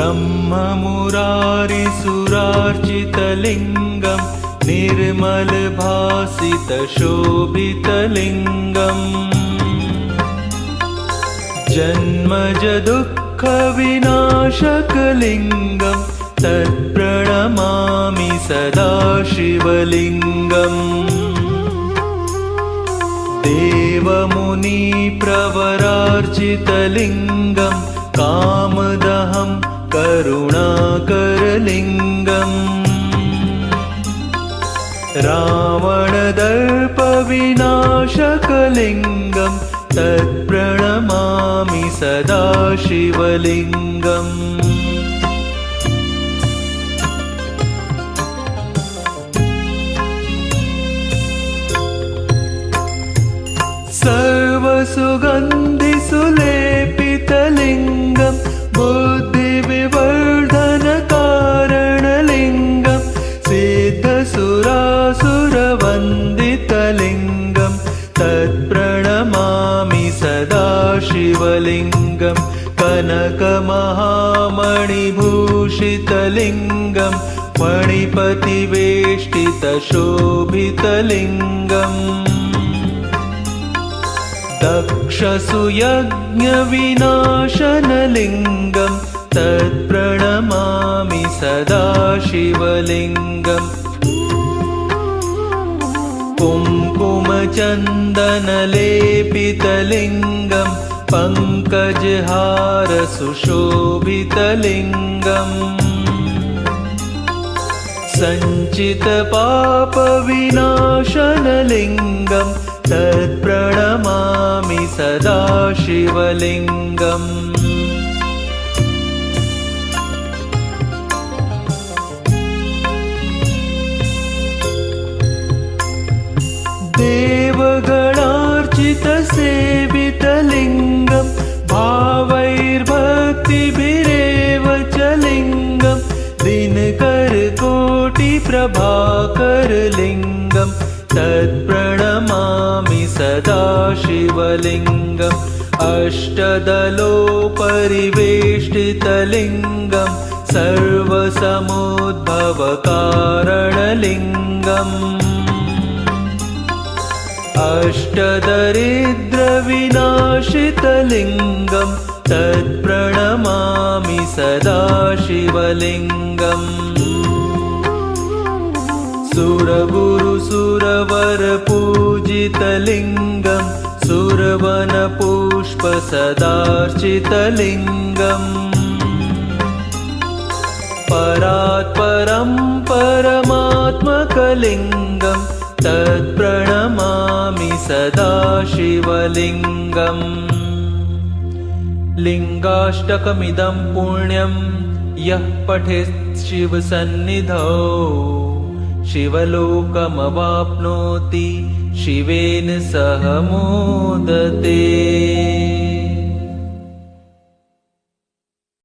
ब्रह्ममुरारिसुरार्चितलिङ्गं निर्मलभासितशोभितलिङ्गम् जन्मजदुःखविनाशकलिङ्गं तत्प्रणमामि सदा शिवलिङ्गम् देवमुनिप्रवरार्चितलिङ्गं कामदहं करुणाकरलिङ्गम् रावणदर्पविनाशकलिङ्गं तत्प्रणमामि सदा शिवलिङ्गम् सर्वसुगन्धिसुलेपितलिङ्गं बुद्धिविवर्धनकारणलिङ्गं सिद्धसुरासुरवन्दितलिङ्गं तत्प्रणमामि सदा शिवलिङ्गं कनकमहामणिभूषितलिङ्गं मणिपतिवेष्टितशोभितलिङ्गम् दक्षसुयज्ञविनाशनलिङ्गं तत्प्रणमामि सदा शिवलिङ्गम् कुङ्कुमचन्दनलेपितलिङ्गं पङ्कजहारसुशोभितलिङ्गम् सञ्चितपापविनाशनलिङ्गं तत्प्रणमामि सदा शिवलिङ्गम् देवगणार्चितसेवितलिङ्गं भावैर्भक्तिभिरेव च लिङ्गं दिनकरकोटिप्रभाकरलिङ्गं तत्प्रणमामि सदा शिवलिङ्गम् अष्टदलोपरिवेष्टितलिङ्गं सर्वसमुद्भवकारणलिङ्गम् अष्टदरिद्रविनाशितलिङ्गं तत्प्रणमामि सदा शिवलिङ्गम् सुरगुरुसुरवरपूजितलिङ्गं सुरवनपुष्पसदार्चितलिङ्गम् परात्परं परमात्मकलिङ्गं तत्प्रणमामि सदा शिवलिङ्गम् लिङ्गाष्टकमिदं पुण्यं यः पठेत् शिवसन्निधौ शिवलोकमवाप्नोति शिवेन सह मोदते।